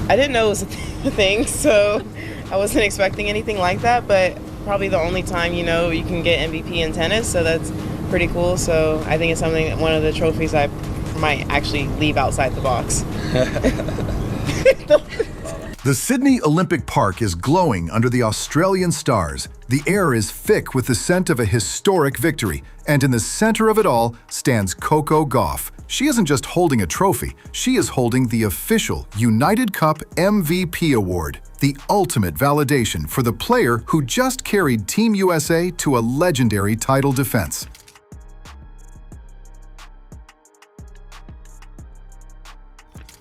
I didn't know it was a thing, so I wasn't expecting anything like that, but probably the only time, you know, you can get MVP in tennis, so that's pretty cool. So I think it's something, one of the trophies I might actually leave outside the box. The Sydney Olympic Park is glowing under the Australian stars. The air is thick with the scent of a historic victory, and in the center of it all stands Coco Gauff. She isn't just holding a trophy, she is holding the official United Cup MVP award, the ultimate validation for the player who just carried Team USA to a legendary title defense.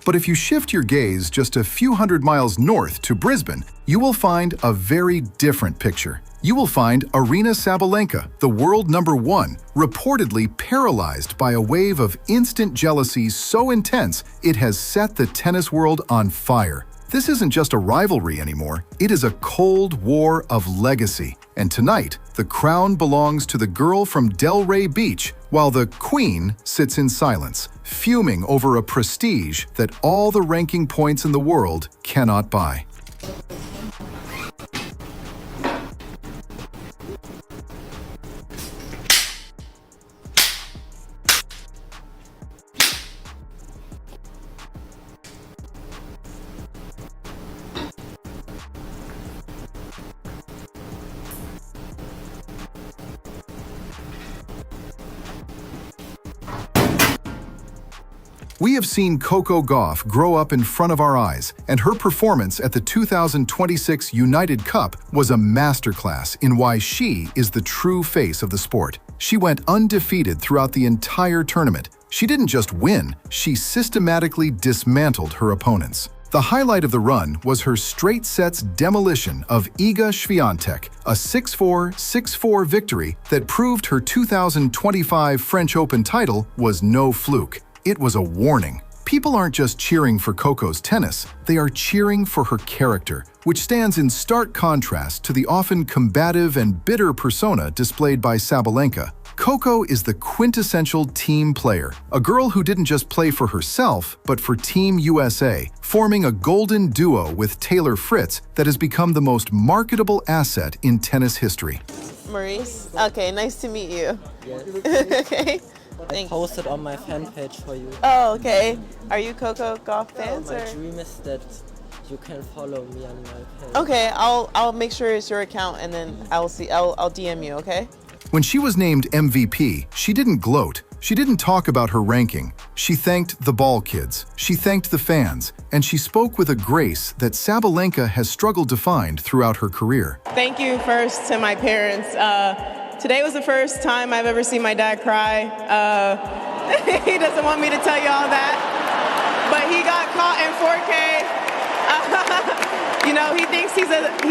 But if you shift your gaze just a few hundred miles north to Brisbane, you will find a very different picture. You will find Aryna Sabalenka, the world #1, reportedly paralyzed by a wave of instant jealousy so intense it has set the tennis world on fire. This isn't just a rivalry anymore, it is a cold war of legacy. And tonight, the crown belongs to the girl from Delray Beach, while the queen sits in silence, fuming over a prestige that all the ranking points in the world cannot buy. We have seen Coco Gauff grow up in front of our eyes, and her performance at the 2026 United Cup was a masterclass in why she is the true face of the sport. She went undefeated throughout the entire tournament. She didn't just win, she systematically dismantled her opponents. The highlight of the run was her straight sets demolition of Iga Świątek, a 6-4, 6-4 victory that proved her 2025 French Open title was no fluke. It was a warning. People aren't just cheering for Coco's tennis, they are cheering for her character, which stands in stark contrast to the often combative and bitter persona displayed by Sabalenka. Coco is the quintessential team player, a girl who didn't just play for herself, but for Team USA, forming a golden duo with Taylor Fritz that has become the most marketable asset in tennis history. Maurice, okay, nice to meet you. Yes. Okay. I posted on my fan page for you. Oh, okay. Are you Coco Gauff fans? My or? dream is that you can follow me on my page. Okay, I'll make sure it's your account, and then I'll DM you. Okay. When she was named MVP, she didn't gloat. She didn't talk about her ranking. She thanked the ball kids. She thanked the fans, and she spoke with a grace that Sabalenka has struggled to find throughout her career. Thank you first to my parents. Today was the first time I've ever seen my dad cry. He doesn't want me to tell you all that, but he got caught in 4K. You know, he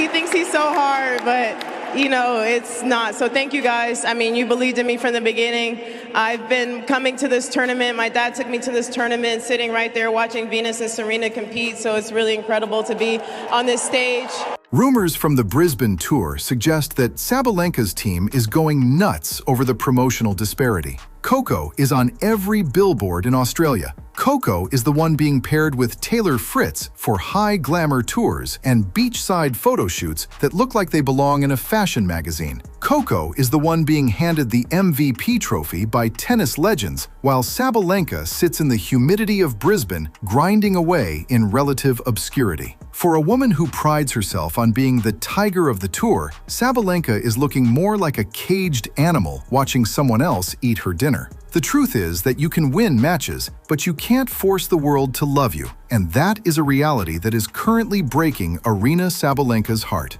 thinks he's so hard, but you know, it's not. So thank you guys. I mean, you believed in me from the beginning. I've been coming to this tournament. My dad took me to this tournament, sitting right there watching Venus and Serena compete. So it's really incredible to be on this stage. Rumors from the Brisbane tour suggest that Sabalenka's team is going nuts over the promotional disparity. Coco is on every billboard in Australia. Coco is the one being paired with Taylor Fritz for high glamour tours and beachside photo shoots that look like they belong in a fashion magazine. Coco is the one being handed the MVP trophy by tennis legends, while Sabalenka sits in the humidity of Brisbane, grinding away in relative obscurity. For a woman who prides herself on being the tiger of the tour, Sabalenka is looking more like a caged animal watching someone else eat her dinner. The truth is that you can win matches, but you can't force the world to love you, and that is a reality that is currently breaking Aryna Sabalenka's heart.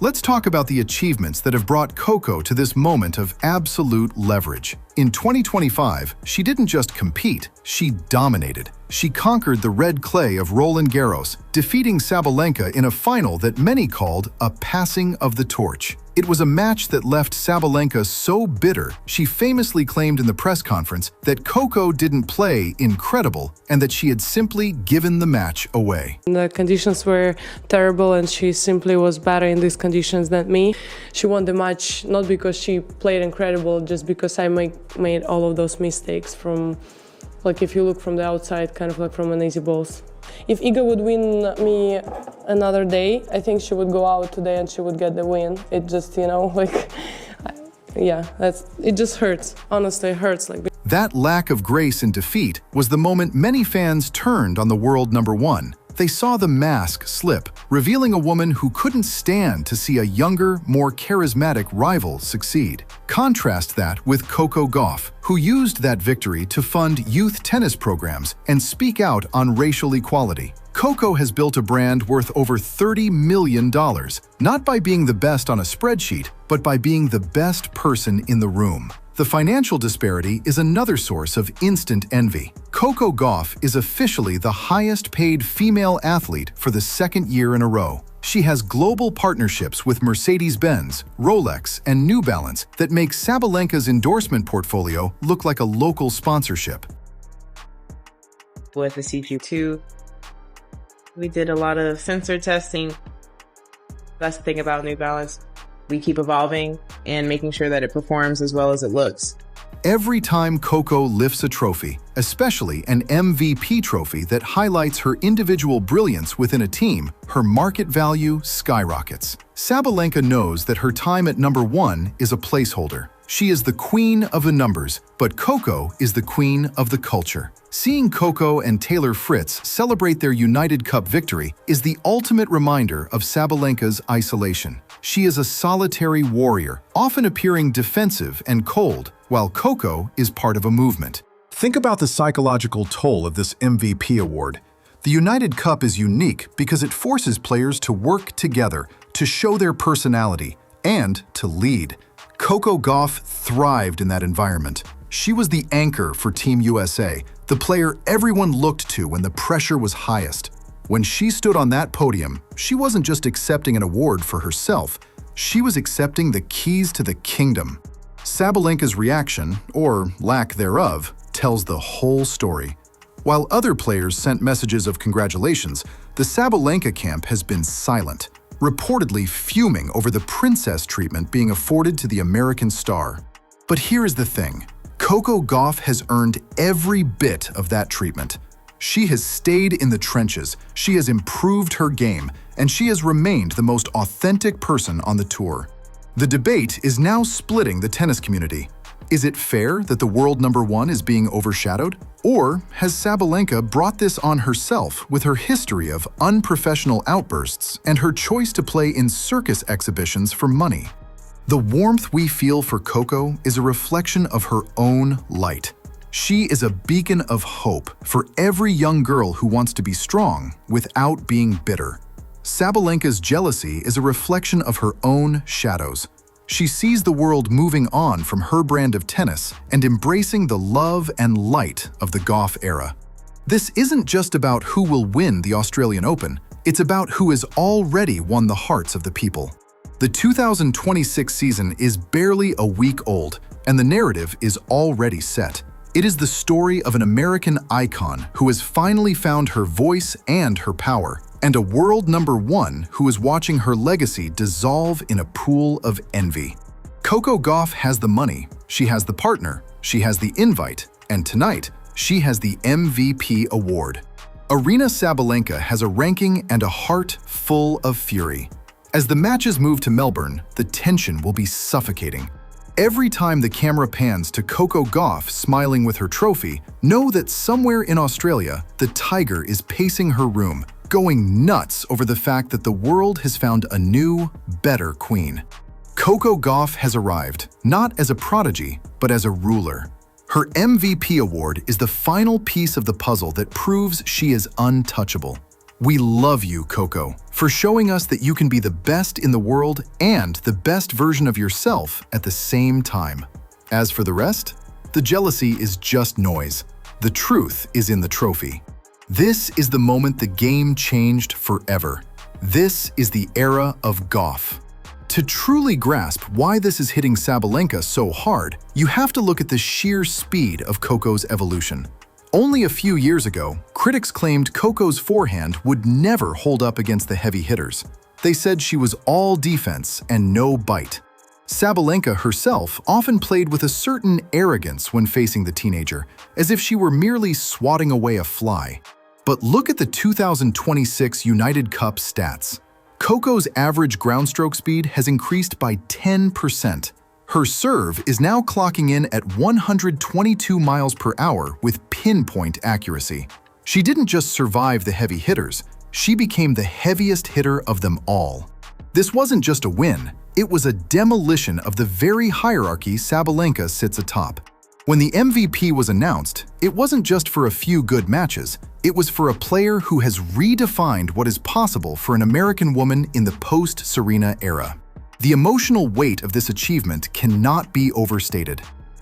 Let's talk about the achievements that have brought Coco to this moment of absolute leverage. In 2025, she didn't just compete, she dominated. She conquered the red clay of Roland Garros, defeating Sabalenka in a final that many called a passing of the torch. It was a match that left Sabalenka so bitter, she famously claimed in the press conference that Coco didn't play incredible and that she had simply given the match away. The conditions were terrible and she simply was better in these conditions than me. She won the match not because she played incredible, just because I made all of those mistakes from like if you look from the outside, kind of like from an easy balls. If Iga would win me another day, I think she would go out today and she would get the win. It just, you know, like, yeah, it just hurts. Honestly, it hurts. Like. That lack of grace in defeat was the moment many fans turned on the world number one. They saw the mask slip, revealing a woman who couldn't stand to see a younger, more charismatic rival succeed. Contrast that with Coco Gauff, who used that victory to fund youth tennis programs and speak out on racial equality. Coco has built a brand worth over $30 million, not by being the best on a spreadsheet, but by being the best person in the room. The financial disparity is another source of instant envy. Coco Gauff is officially the highest-paid female athlete for the second year in a row. She has global partnerships with Mercedes-Benz, Rolex, and New Balance that make Sabalenka's endorsement portfolio look like a local sponsorship. With the CG2, we did a lot of sensor testing. That's the thing about New Balance. We keep evolving and making sure that it performs as well as it looks. Every time Coco lifts a trophy, especially an MVP trophy that highlights her individual brilliance within a team, her market value skyrockets. Sabalenka knows that her time at number one is a placeholder. She is the queen of the numbers, but Coco is the queen of the culture. Seeing Coco and Taylor Fritz celebrate their United Cup victory is the ultimate reminder of Sabalenka's isolation. She is a solitary warrior, often appearing defensive and cold, while Coco is part of a movement. Think about the psychological toll of this MVP award. The United Cup is unique because it forces players to work together, to show their personality, and to lead. Coco Gauff thrived in that environment. She was the anchor for Team USA, the player everyone looked to when the pressure was highest. When she stood on that podium, she wasn't just accepting an award for herself, she was accepting the keys to the kingdom. Sabalenka's reaction, or lack thereof, tells the whole story. While other players sent messages of congratulations, the Sabalenka camp has been silent, reportedly fuming over the princess treatment being afforded to the American star. But here is the thing. Coco Gauff has earned every bit of that treatment. She has stayed in the trenches, she has improved her game, and she has remained the most authentic person on the tour. The debate is now splitting the tennis community. Is it fair that the world number one is being overshadowed? Or has Sabalenka brought this on herself with her history of unprofessional outbursts and her choice to play in circus exhibitions for money? The warmth we feel for Coco is a reflection of her own light. She is a beacon of hope for every young girl who wants to be strong without being bitter. Sabalenka's jealousy is a reflection of her own shadows. She sees the world moving on from her brand of tennis and embracing the love and light of the Gauff era. This isn't just about who will win the Australian Open, it's about who has already won the hearts of the people. The 2026 season is barely a week old, and the narrative is already set. It is the story of an American icon who has finally found her voice and her power, and a world number one who is watching her legacy dissolve in a pool of envy. Coco Gauff has the money, she has the partner, she has the invite, and tonight, she has the MVP award. Aryna Sabalenka has a ranking and a heart full of fury. As the matches move to Melbourne, the tension will be suffocating. Every time the camera pans to Coco Gauff smiling with her trophy, know that somewhere in Australia, the tiger is pacing her room, going nuts over the fact that the world has found a new, better queen. Coco Gauff has arrived, not as a prodigy, but as a ruler. Her MVP award is the final piece of the puzzle that proves she is untouchable. We love you, Coco, for showing us that you can be the best in the world and the best version of yourself at the same time. As for the rest, the jealousy is just noise. The truth is in the trophy. This is the moment the game changed forever. This is the era of Gauff. To truly grasp why this is hitting Sabalenka so hard, you have to look at the sheer speed of Coco's evolution. Only a few years ago, critics claimed Coco's forehand would never hold up against the heavy hitters. They said she was all defense and no bite. Sabalenka herself often played with a certain arrogance when facing the teenager, as if she were merely swatting away a fly. But look at the 2026 United Cup stats. Coco's average ground stroke speed has increased by 10%. Her serve is now clocking in at 122 miles per hour with pinpoint accuracy. She didn't just survive the heavy hitters, she became the heaviest hitter of them all. This wasn't just a win, it was a demolition of the very hierarchy Sabalenka sits atop. When the MVP was announced, it wasn't just for a few good matches, it was for a player who has redefined what is possible for an American woman in the post-Serena era. The emotional weight of this achievement cannot be overstated.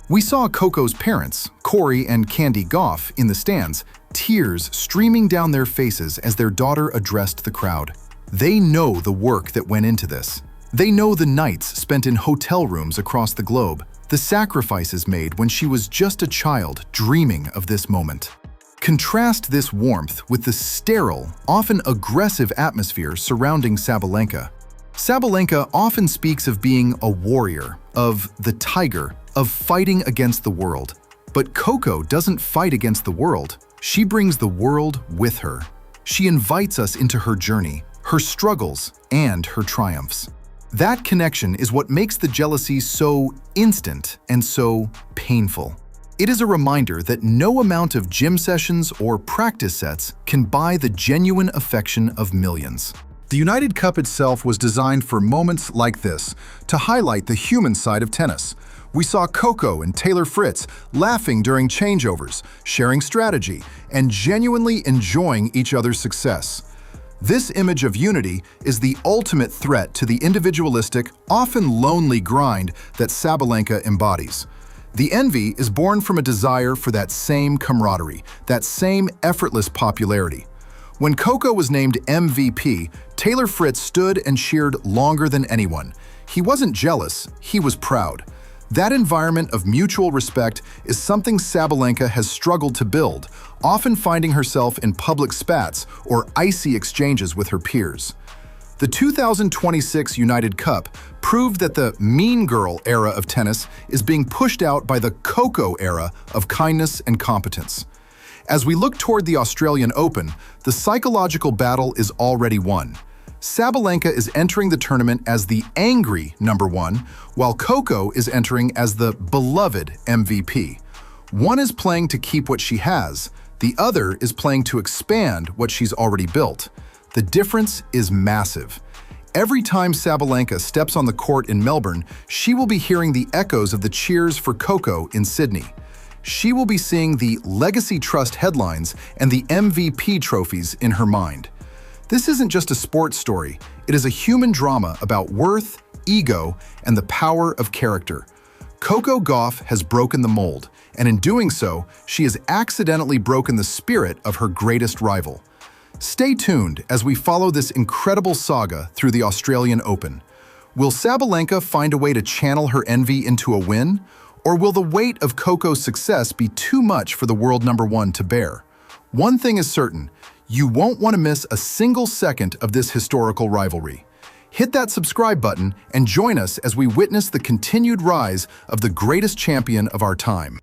We saw Coco's parents, Corey and Candy Gauff, in the stands, tears streaming down their faces as their daughter addressed the crowd. They know the work that went into this. They know the nights spent in hotel rooms across the globe, the sacrifices made when she was just a child dreaming of this moment. Contrast this warmth with the sterile, often aggressive atmosphere surrounding Sabalenka. Sabalenka often speaks of being a warrior, of the tiger, of fighting against the world. But Coco doesn't fight against the world. She brings the world with her. She invites us into her journey, her struggles, and her triumphs. That connection is what makes the jealousy so instant and so painful. It is a reminder that no amount of gym sessions or practice sets can buy the genuine affection of millions. The United Cup itself was designed for moments like this, to highlight the human side of tennis. We saw Coco and Taylor Fritz laughing during changeovers, sharing strategy, and genuinely enjoying each other's success. This image of unity is the ultimate threat to the individualistic, often lonely grind that Sabalenka embodies. The envy is born from a desire for that same camaraderie, that same effortless popularity. When Coco was named MVP, Taylor Fritz stood and cheered longer than anyone. He wasn't jealous, he was proud. That environment of mutual respect is something Sabalenka has struggled to build, often finding herself in public spats or icy exchanges with her peers. The 2026 United Cup proved that the mean girl era of tennis is being pushed out by the Coco era of kindness and competence. As we look toward the Australian Open, the psychological battle is already won. Sabalenka is entering the tournament as the angry #1, while Coco is entering as the beloved MVP. One is playing to keep what she has, the other is playing to expand what she's already built. The difference is massive. Every time Sabalenka steps on the court in Melbourne, she will be hearing the echoes of the cheers for Coco in Sydney. She will be seeing the Legacy Trust headlines and the MVP trophies in her mind. This isn't just a sports story, it is a human drama about worth, ego, and the power of character. Coco Gauff has broken the mold, and in doing so, she has accidentally broken the spirit of her greatest rival. Stay tuned as we follow this incredible saga through the Australian Open. Will Sabalenka find a way to channel her envy into a win? Or will the weight of Coco's success be too much for the world #1 to bear? One thing is certain, you won't want to miss a single second of this historical rivalry. Hit that subscribe button and join us as we witness the continued rise of the greatest champion of our time.